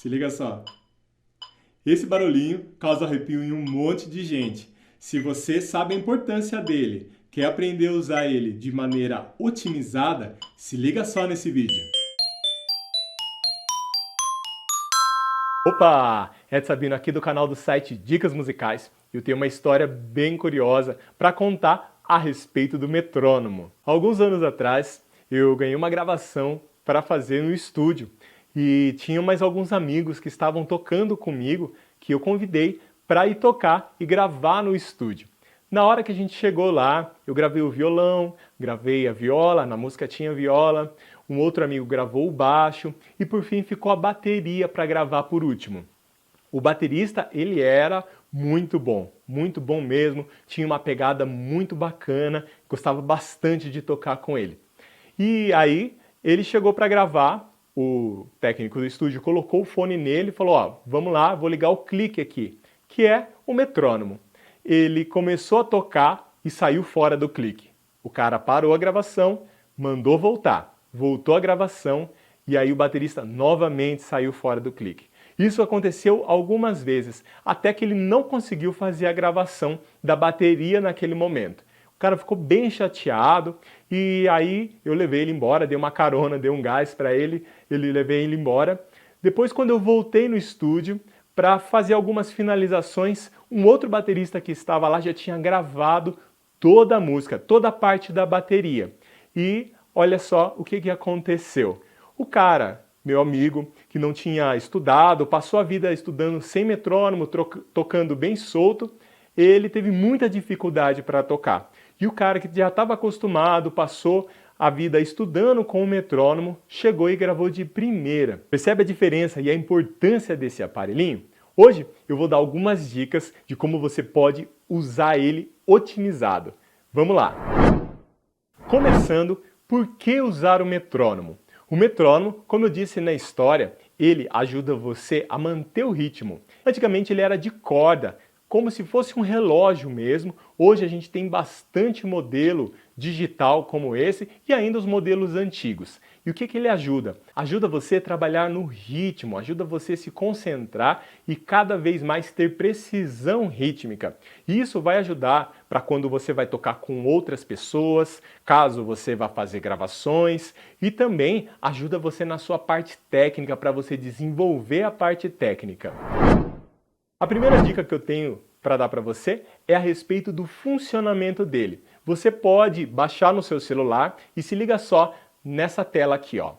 Se liga só. Esse barulhinho causa arrepio em um monte de gente. Se você sabe a importância dele, quer aprender a usar ele de maneira otimizada, se liga só nesse vídeo. Opa! Ed Sabino aqui do canal do site Dicas Musicais. Eu tenho uma história bem curiosa para contar a respeito do metrônomo. Alguns anos atrás, eu ganhei uma gravação para fazer no estúdio e tinha mais alguns amigos que estavam tocando comigo que eu convidei para ir tocar e gravar no estúdio. Na hora que a gente chegou lá, eu gravei o violão, gravei a viola, na música tinha viola, um outro amigo gravou o baixo e por fim ficou a bateria para gravar por último. O baterista, ele era muito bom mesmo, tinha uma pegada muito bacana, gostava bastante de tocar com ele. E aí ele chegou para gravar, o técnico do estúdio colocou o fone nele e falou, ó, vamos lá, vou ligar o clique aqui, que é o metrônomo. Ele começou a tocar e saiu fora do clique. O cara parou a gravação, mandou voltar, voltou a gravação e aí o baterista novamente saiu fora do clique. Isso aconteceu algumas vezes, até que ele não conseguiu fazer a gravação da bateria naquele momento. O cara ficou bem chateado e aí eu levei ele embora, dei uma carona, dei um gás para ele, levei ele embora. Depois, quando eu voltei no estúdio para fazer algumas finalizações, um outro baterista que estava lá já tinha gravado toda a música, toda a parte da bateria. E olha só o que aconteceu. O cara, meu amigo, que não tinha estudado, passou a vida estudando sem metrônomo, tocando bem solto, ele teve muita dificuldade para tocar. E o cara que já estava acostumado, passou a vida estudando com o metrônomo, chegou e gravou de primeira. Percebe a diferença e a importância desse aparelhinho? Hoje eu vou dar algumas dicas de como você pode usar ele otimizado. Vamos lá! Começando, por que usar o metrônomo? O metrônomo, como eu disse na história, ele ajuda você a manter o ritmo. Antigamente ele era de corda, como se fosse um relógio mesmo. Hoje a gente tem bastante modelo digital como esse e ainda os modelos antigos. E o que ele ajuda? Ajuda você a trabalhar no ritmo, ajuda você a se concentrar e cada vez mais ter precisão rítmica. E isso vai ajudar para quando você vai tocar com outras pessoas, caso você vá fazer gravações, e também ajuda você na sua parte técnica, para você desenvolver a parte técnica. A primeira dica que eu tenho para dar para você é a respeito do funcionamento dele. Você pode baixar no seu celular e se liga só nessa tela aqui, ó.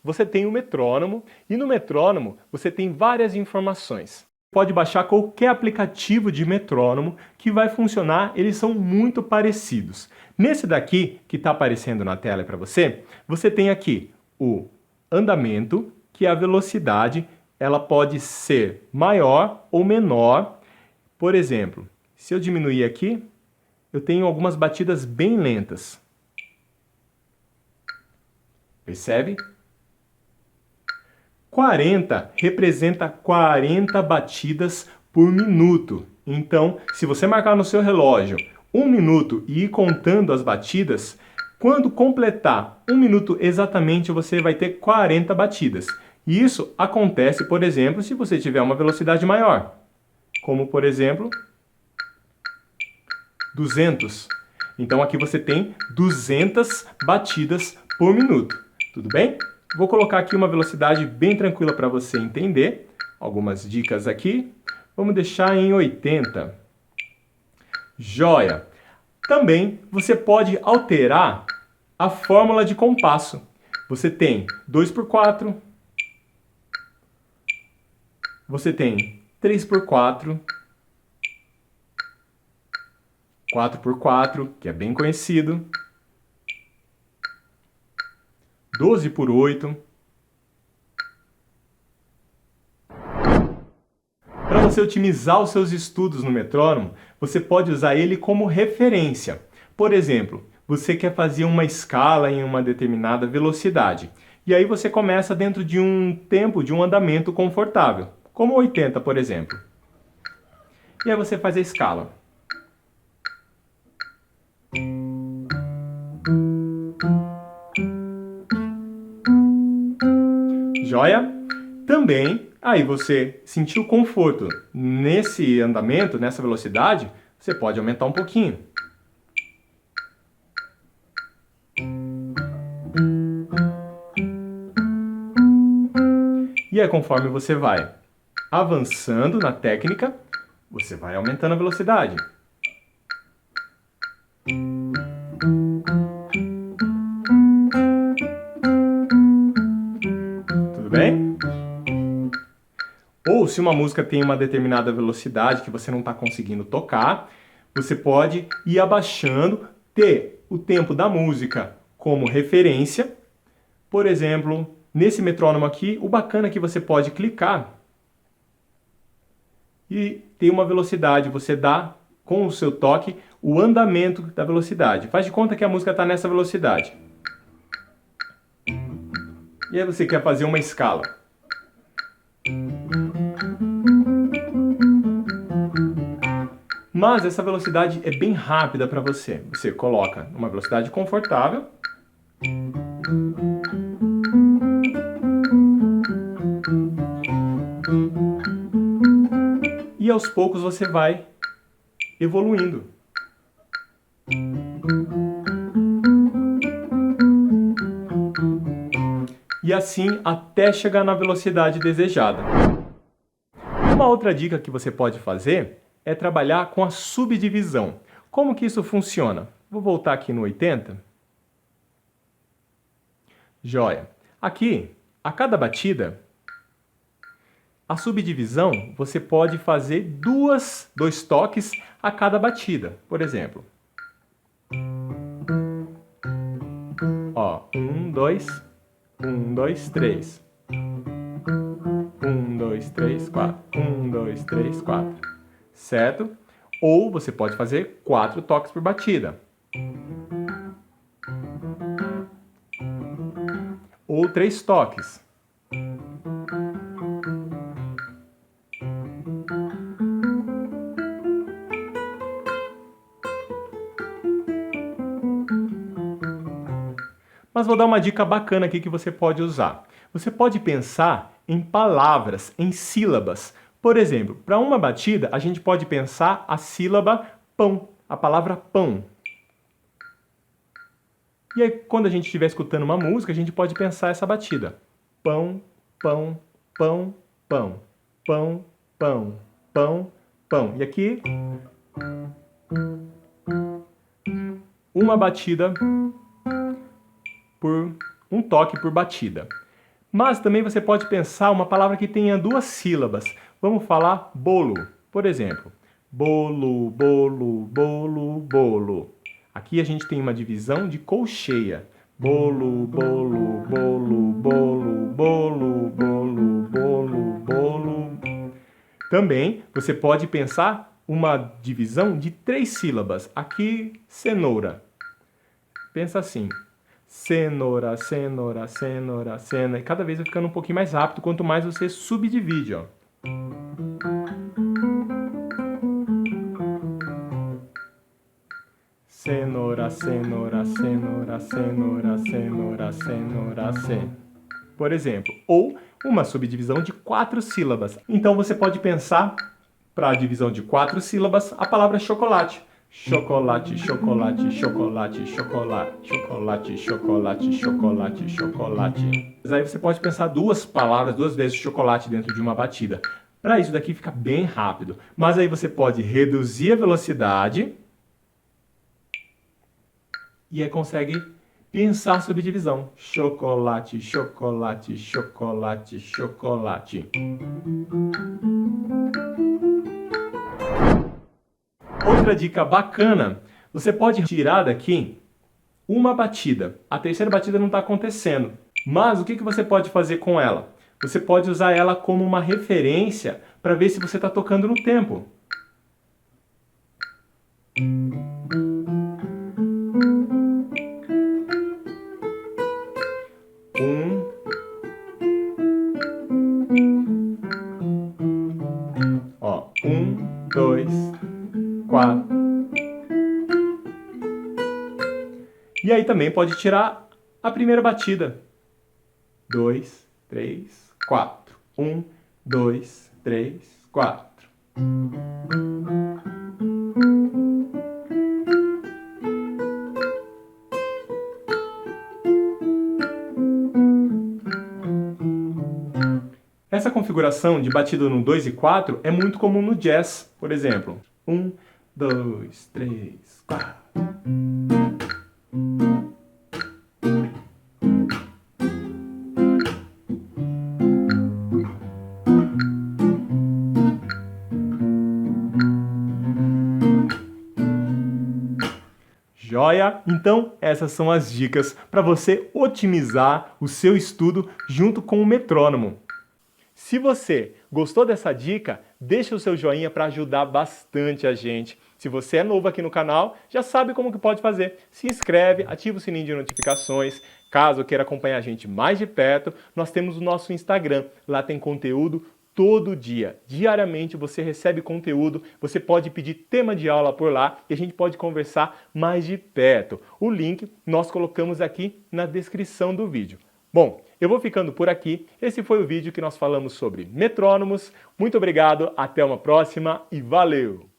Você tem o metrônomo e no metrônomo você tem várias informações. Pode baixar qualquer aplicativo de metrônomo que vai funcionar, eles são muito parecidos. Nesse daqui, que está aparecendo na tela para você, você tem aqui o andamento, que é a velocidade, ela pode ser maior ou menor. Por exemplo, se eu diminuir aqui, eu tenho algumas batidas bem lentas. Percebe? 40 representa 40 batidas por minuto. Então, se você marcar no seu relógio 1 minuto e ir contando as batidas, quando completar 1 minuto exatamente, você vai ter 40 batidas. E isso acontece, por exemplo, se você tiver uma velocidade maior. Como, por exemplo, 200. Então aqui você tem 200 batidas por minuto. Tudo bem? Vou colocar aqui uma velocidade bem tranquila para você entender. Algumas dicas aqui. Vamos deixar em 80. Joia! Também você pode alterar a fórmula de compasso. Você tem 2x4, você tem 3x4, 4x4, que é bem conhecido, 12x8. Para você otimizar os seus estudos no metrônomo, você pode usar ele como referência. Por exemplo, você quer fazer uma escala em uma determinada velocidade. E aí você começa dentro de um tempo, de um andamento confortável, como 80, por exemplo. E aí você faz a escala. Joia? Também Aí você sentiu conforto nesse andamento, nessa velocidade, você pode aumentar um pouquinho. E aí, conforme você vai avançando na técnica, você vai aumentando a velocidade. Tudo bem? Ou se uma música tem uma determinada velocidade que você não está conseguindo tocar, você pode ir abaixando, ter o tempo da música como referência. Por exemplo, nesse metrônomo aqui, o bacana é que você pode clicar e tem uma velocidade, você dá com o seu toque o andamento da velocidade. Faz de conta que a música está nessa velocidade. E aí você quer fazer uma escala. Mas essa velocidade é bem rápida para você. Você coloca uma velocidade confortável. E aos poucos você vai evoluindo. E assim até chegar na velocidade desejada. Uma outra dica que você pode fazer é trabalhar com a subdivisão. Como que isso funciona? Vou voltar aqui no 80. Joia. Aqui, a cada batida, a subdivisão você pode fazer dois toques a cada batida. Por exemplo, ó, 1, 2, 1, 2, 3. 1, 2, 3, 4. 1, 2, 3, 4. Certo? Ou você pode fazer 4 toques por batida. Ou 3 toques. Mas vou dar uma dica bacana aqui que você pode usar. Você pode pensar em palavras, em sílabas. Por exemplo, para uma batida, a gente pode pensar a sílaba pão, a palavra pão. E aí, quando a gente estiver escutando uma música, a gente pode pensar essa batida. Pão, pão, pão, pão, pão, pão, pão, pão. E aqui, uma batida por um toque por batida. Mas também você pode pensar uma palavra que tenha 2 sílabas. Vamos falar bolo, por exemplo. Bolo, bolo, bolo, bolo. Aqui a gente tem uma divisão de colcheia. Bolo, bolo, bolo, bolo, bolo, bolo, bolo, bolo. Também você pode pensar uma divisão de 3 sílabas. Aqui, cenoura. Pensa assim. Cenoura, cenoura, cenoura, cena. E cada vez vai ficando um pouquinho mais rápido, quanto mais você subdivide, ó. Cenoura, cenoura, cenoura, cenoura, cenoura, cenoura, cenoura. Por exemplo, ou uma subdivisão de 4 sílabas. Então você pode pensar, para a divisão de 4 sílabas, a palavra chocolate. Chocolate, chocolate, chocolate, chocolate, chocolate, chocolate, chocolate, chocolate. Mas aí você pode pensar 2 palavras, 2 vezes chocolate dentro de uma batida. Para isso daqui fica bem rápido. Mas aí você pode reduzir a velocidade e aí consegue pensar sobre divisão. Chocolate, chocolate, chocolate, chocolate. Outra dica bacana, você pode tirar daqui uma batida. A terceira batida não está acontecendo. Mas o que você pode fazer com ela? Você pode usar ela como uma referência para ver se você está tocando no tempo. Ó, 1, 2, 4. E aí também pode tirar a primeira batida. 2, 3, 4. 1, 2, 3, 4. Essa configuração de batida no 2 e 4 é muito comum no jazz, por exemplo. 1, 2, 3, 4. Joia? Então, essas são as dicas para você otimizar o seu estudo junto com o metrônomo. Se você gostou dessa dica, deixa o seu joinha para ajudar bastante a gente. Se você é novo aqui no canal, já sabe como que pode fazer. Se inscreve, ativa o sininho de notificações. Caso queira acompanhar a gente mais de perto, nós temos o nosso Instagram. Lá tem conteúdo todo dia. Diariamente você recebe conteúdo, você pode pedir tema de aula por lá e a gente pode conversar mais de perto. O link nós colocamos aqui na descrição do vídeo. Bom, eu vou ficando por aqui. Esse foi o vídeo que nós falamos sobre metrônomos. Muito obrigado, até uma próxima e valeu!